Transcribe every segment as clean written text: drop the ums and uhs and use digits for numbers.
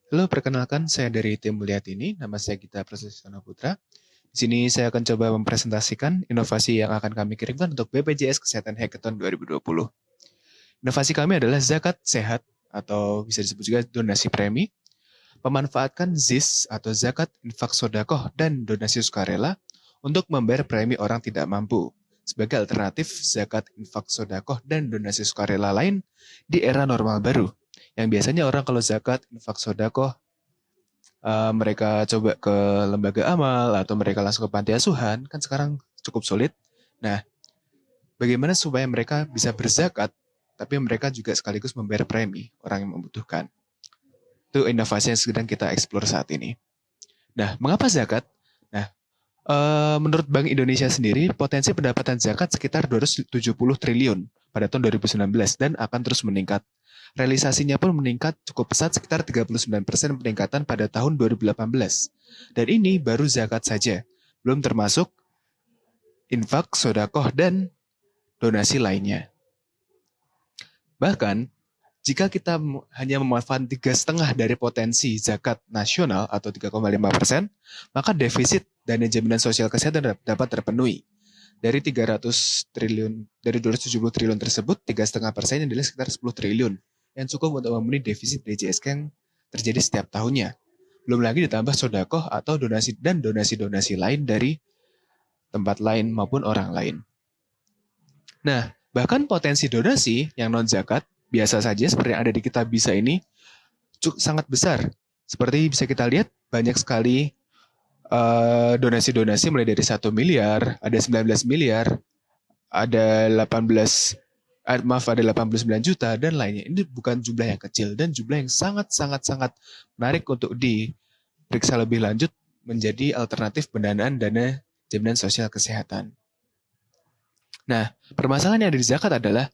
Halo, perkenalkan saya dari tim Mulyatini, nama saya Gita Prasetyo Putra. Di sini saya akan coba mempresentasikan inovasi yang akan kami kirimkan untuk BPJS Kesehatan Hackathon 2020. Inovasi kami adalah zakat sehat atau bisa disebut juga donasi premi, memanfaatkan ZIS atau zakat infak sodakoh dan donasi sukarela untuk membayar premi orang tidak mampu sebagai alternatif zakat infak sodakoh dan donasi sukarela lain di era normal baru. Yang biasanya orang kalau zakat infak sodakoh mereka coba ke lembaga amal atau mereka langsung ke panti asuhan, kan sekarang cukup sulit. Nah, bagaimana supaya mereka bisa berzakat, tapi mereka juga sekaligus membayar premi orang yang membutuhkan. Itu inovasi yang sedang kita eksplor saat ini. Nah, mengapa zakat? Nah, menurut Bank Indonesia sendiri, potensi pendapatan zakat sekitar 270 triliun pada tahun 2019 dan akan terus meningkat. Realisasinya pun meningkat cukup pesat sekitar 39% peningkatan pada tahun 2018. Dan ini baru zakat saja, belum termasuk infak, sodakoh, dan donasi lainnya. Bahkan, jika kita hanya memanfaatkan 3,5 dari potensi zakat nasional atau 3,5%, maka defisit dana jaminan sosial kesehatan dapat terpenuhi. Dari 300 triliun, dari 270 triliun tersebut, 3,5% adalah sekitar 10 triliun, yang cukup untuk memenuhi defisit DJSK yang terjadi setiap tahunnya. Belum lagi ditambah sodakoh atau donasi dan donasi-donasi lain dari tempat lain maupun orang lain. Nah, bahkan potensi donasi yang non-zakat, biasa saja seperti yang ada di Kitab Bisa ini, sangat besar. Seperti bisa kita lihat, banyak sekali donasi-donasi mulai dari 1 miliar, ada 19 miliar, ada 18, ada 89 juta, dan lainnya. Ini bukan jumlah yang kecil, dan jumlah yang sangat-sangat-sangat menarik untuk diperiksa lebih lanjut menjadi alternatif pendanaan dana jaminan sosial kesehatan. Nah, permasalahan yang ada di zakat adalah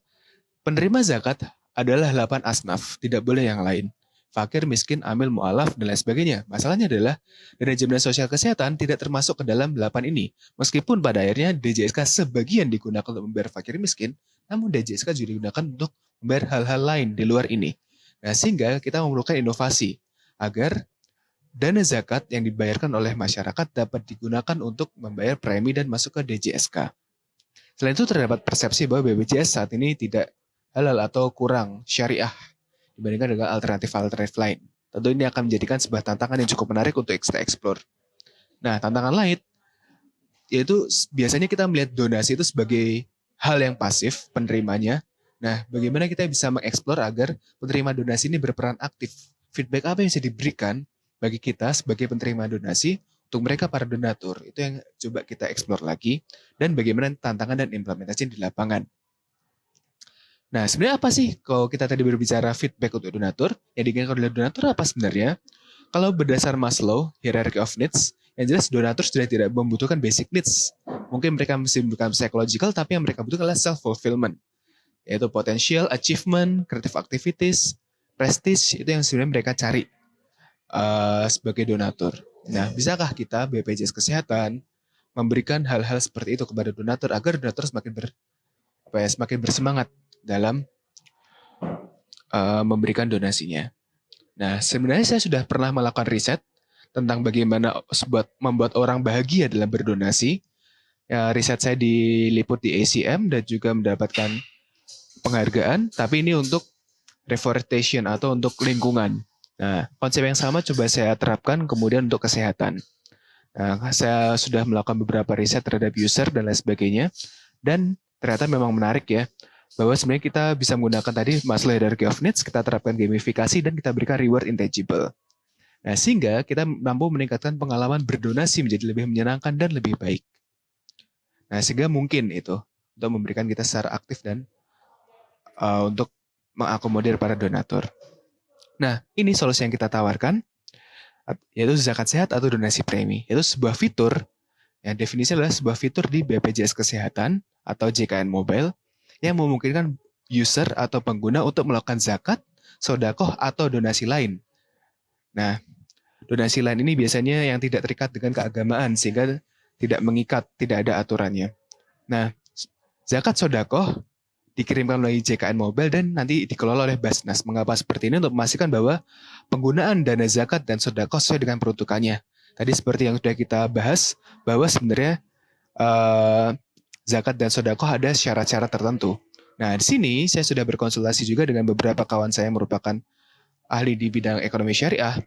penerima zakat adalah 8 asnaf, tidak boleh yang lain. Fakir, miskin, amil, mu'alaf, dan lain sebagainya. Masalahnya adalah dana jaminan sosial kesehatan tidak termasuk ke dalam 8 ini. Meskipun pada akhirnya DJSK sebagian digunakan untuk membayar fakir miskin, namun DJSK juga digunakan untuk membayar hal-hal lain di luar ini. Nah, sehingga kita memerlukan inovasi agar dana zakat yang dibayarkan oleh masyarakat dapat digunakan untuk membayar premi dan masuk ke DJSK. Selain itu terdapat persepsi bahwa BPJS saat ini tidak halal atau kurang syariah dibandingkan dengan alternatif-alternatif lain. Tentu ini akan menjadikan sebuah tantangan yang cukup menarik untuk kita explore. Nah, tantangan lain yaitu biasanya kita melihat donasi itu sebagai hal yang pasif penerimanya. Nah, bagaimana kita bisa mengeksplor agar penerima donasi ini berperan aktif? Feedback apa yang bisa diberikan bagi kita sebagai penerima donasi untuk mereka para donatur? Itu yang coba kita explore lagi. Dan bagaimana tantangan dan implementasi di lapangan. Nah, sebenarnya apa sih kalau kita tadi berbicara feedback untuk donatur? Yang diinginkan oleh donatur apa sebenarnya? Kalau berdasar Maslow, hierarchy of needs, yang jelas donatur sudah tidak membutuhkan basic needs. Mungkin mereka masih membutuhkan psychological, tapi yang mereka butuhkan adalah self-fulfillment, yaitu potential, achievement, creative activities, prestige, itu yang sebenarnya mereka cari sebagai donatur. Nah, bisakah kita, BPJS Kesehatan, memberikan hal-hal seperti itu kepada donatur agar donatur semakin bersemangat dalam memberikan donasinya. Nah, sebenarnya saya sudah pernah melakukan riset tentang bagaimana membuat orang bahagia dalam berdonasi. Ya, riset saya diliput di ACM dan juga mendapatkan penghargaan, tapi ini untuk reforestation atau untuk lingkungan. Nah, konsep yang sama coba saya terapkan kemudian untuk kesehatan. Nah, saya sudah melakukan beberapa riset terhadap user dan lain sebagainya, dan ternyata memang menarik ya, bahwa sebenarnya kita bisa menggunakan tadi Maslow Hierarchy of Needs, kita terapkan gamifikasi, dan kita berikan reward intangible. Nah, sehingga kita mampu meningkatkan pengalaman berdonasi menjadi lebih menyenangkan dan lebih baik. Nah, sehingga mungkin itu untuk memberikan kita secara aktif dan untuk mengakomodir para donatur. Nah, ini solusi yang kita tawarkan, yaitu zakat sehat atau donasi premi. Itu sebuah fitur, yang definisinya adalah sebuah fitur di BPJS Kesehatan atau JKN Mobile, yang memungkinkan user atau pengguna untuk melakukan zakat, sodakoh, atau donasi lain. Nah, donasi lain ini biasanya yang tidak terikat dengan keagamaan, sehingga tidak mengikat, tidak ada aturannya. Nah, zakat sodakoh dikirimkan melalui JKN Mobile dan nanti dikelola oleh Basnas. Mengapa seperti ini? Untuk memastikan bahwa penggunaan dana zakat dan sedekah sesuai dengan peruntukannya. Tadi seperti yang sudah kita bahas, bahwa sebenarnya zakat dan sedekah ada syarat-syarat tertentu. Nah, di sini saya sudah berkonsultasi juga dengan beberapa kawan saya yang merupakan ahli di bidang ekonomi syariah.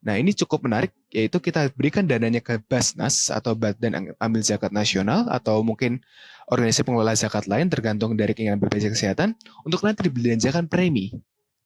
Nah, ini cukup menarik, yaitu kita berikan dananya ke Basnas atau Badan Amil Zakat Nasional atau mungkin organisasi pengelola zakat lain tergantung dari keinginan BPJS Kesehatan untuk nanti dibelanjakan premi.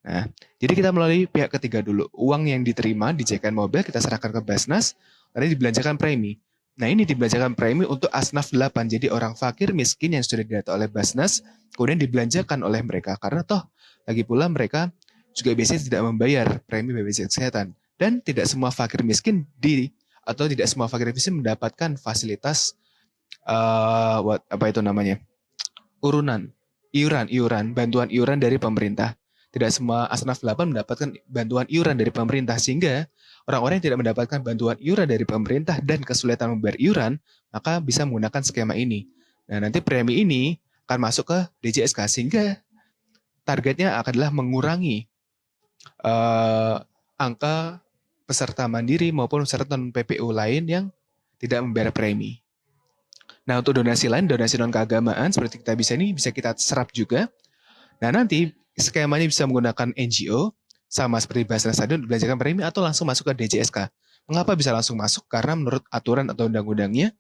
Nah, jadi kita melalui pihak ketiga dulu. Uang yang diterima di JKN Mobile kita serahkan ke Basnas, nanti dibelanjakan premi. Nah, ini dibelanjakan premi untuk asnaf 8, jadi orang fakir miskin yang sudah didata oleh Basnas, kemudian dibelanjakan oleh mereka. Karena toh, lagi pula mereka juga biasanya tidak membayar premi BPJS Kesehatan. Dan tidak semua fakir miskin atau tidak semua fakir miskin mendapatkan fasilitas bantuan iuran dari pemerintah. Tidak semua asnaf 8 mendapatkan bantuan iuran dari pemerintah, sehingga orang-orang yang tidak mendapatkan bantuan iuran dari pemerintah dan kesulitan membayar iuran, maka bisa menggunakan skema ini. Nah, nanti premi ini akan masuk ke DJSK, sehingga targetnya adalah mengurangi angka peserta mandiri maupun peserta non-PPU lain yang tidak membayar premi. Nah, untuk donasi lain, donasi non-keagamaan, seperti kita bisa kita serap juga. Nah, nanti skemanya bisa menggunakan NGO, sama seperti Basnas tadi, untuk belanjakan premi atau langsung masuk ke DJSK. Mengapa bisa langsung masuk? Karena menurut aturan atau undang-undangnya,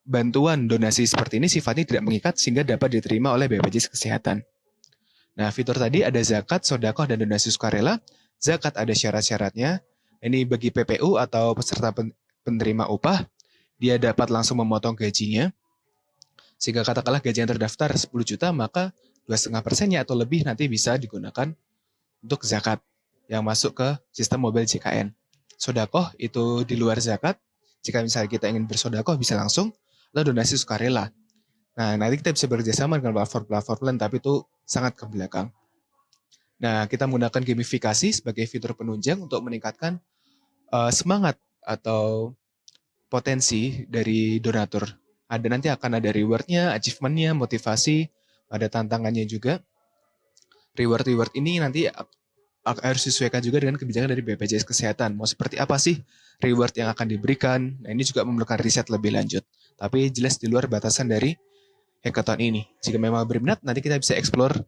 bantuan donasi seperti ini sifatnya tidak mengikat sehingga dapat diterima oleh BPJS Kesehatan. Nah, fitur tadi ada zakat, sedekah, dan donasi sukarela. Zakat ada syarat-syaratnya. Ini bagi PPU atau peserta penerima upah, dia dapat langsung memotong gajinya. Sehingga katakanlah gaji yang terdaftar 10 juta, maka 2,5%-nya atau lebih nanti bisa digunakan untuk zakat yang masuk ke sistem mobile JKN. Sedekah itu di luar zakat. Jika misalnya kita ingin bersedekah bisa langsung, atau donasi sukarela. Nah, nanti kita bisa bekerjasama dengan platform-platform lain, tapi itu sangat ke belakang. Nah, kita menggunakan gamifikasi sebagai fitur penunjang untuk meningkatkan semangat atau potensi dari donatur. Nanti akan ada reward-nya, achievement-nya, motivasi, ada tantangannya juga. Reward ini nanti harus disesuaikan juga dengan kebijakan dari BPJS Kesehatan. Mau seperti apa sih reward yang akan diberikan? Nah, ini juga memerlukan riset lebih lanjut. Tapi jelas di luar batasan dari hackathon ini. Jika memang berminat, nanti kita bisa explore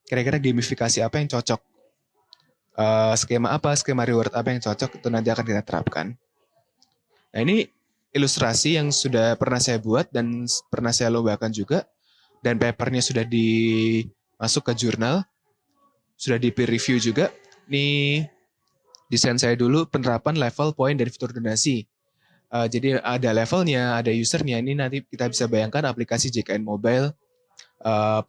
kira-kira gamifikasi apa yang cocok. Skema reward apa yang cocok, itu nanti akan kita terapkan. Nah, ini ilustrasi yang sudah pernah saya buat dan pernah saya lombakan juga. Dan papernya sudah masuk ke jurnal. Sudah di peer review juga. Ini desain saya dulu, penerapan level, poin, dan fitur donasi. Jadi ada levelnya, ada usernya. Ini nanti kita bisa bayangkan aplikasi JKN Mobile,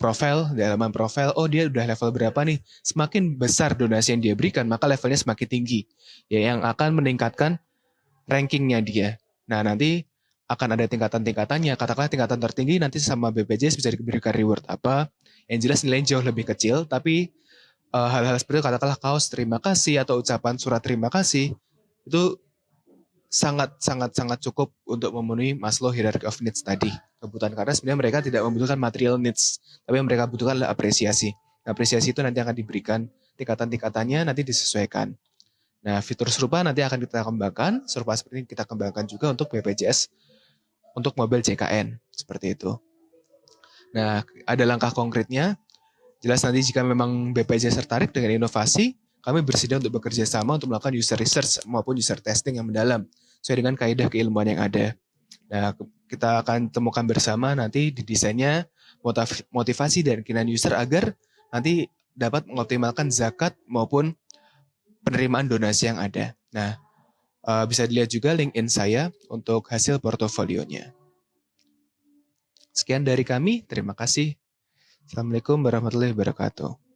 profile, di halaman profile, oh dia udah level berapa nih. Semakin besar donasi yang dia berikan, maka levelnya semakin tinggi. Ya, yang akan meningkatkan rankingnya dia. Nah, nanti akan ada tingkatan-tingkatannya. Katakanlah tingkatan tertinggi nanti sama BPJS bisa diberikan reward apa. Yang jelas nilainya jauh lebih kecil, tapi hal-hal seperti itu, katakanlah kaos terima kasih atau ucapan surat terima kasih, itu sangat cukup untuk memenuhi Maslow hierarchy of needs tadi. Kebutuhan, karena sebenarnya mereka tidak membutuhkan material needs, tapi yang mereka butuhkan adalah apresiasi. Apresiasi itu nanti akan diberikan, tingkatan-tingkatannya nanti disesuaikan. Nah, fitur serupa nanti akan kita kembangkan, serupa seperti ini kita kembangkan juga untuk BPJS, untuk mobile JKN, seperti itu. Nah, ada langkah konkretnya. Jelas nanti jika memang BPJS tertarik dengan inovasi, kami bersedia untuk bekerja sama untuk melakukan user research maupun user testing yang mendalam, sesuai dengan kaidah keilmuan yang ada. Nah, kita akan temukan bersama nanti di desainnya motivasi dan keinginan user agar nanti dapat mengoptimalkan zakat maupun penerimaan donasi yang ada. Nah, bisa dilihat juga LinkedIn saya untuk hasil portofolionya. Sekian dari kami, terima kasih. Assalamualaikum warahmatullahi wabarakatuh.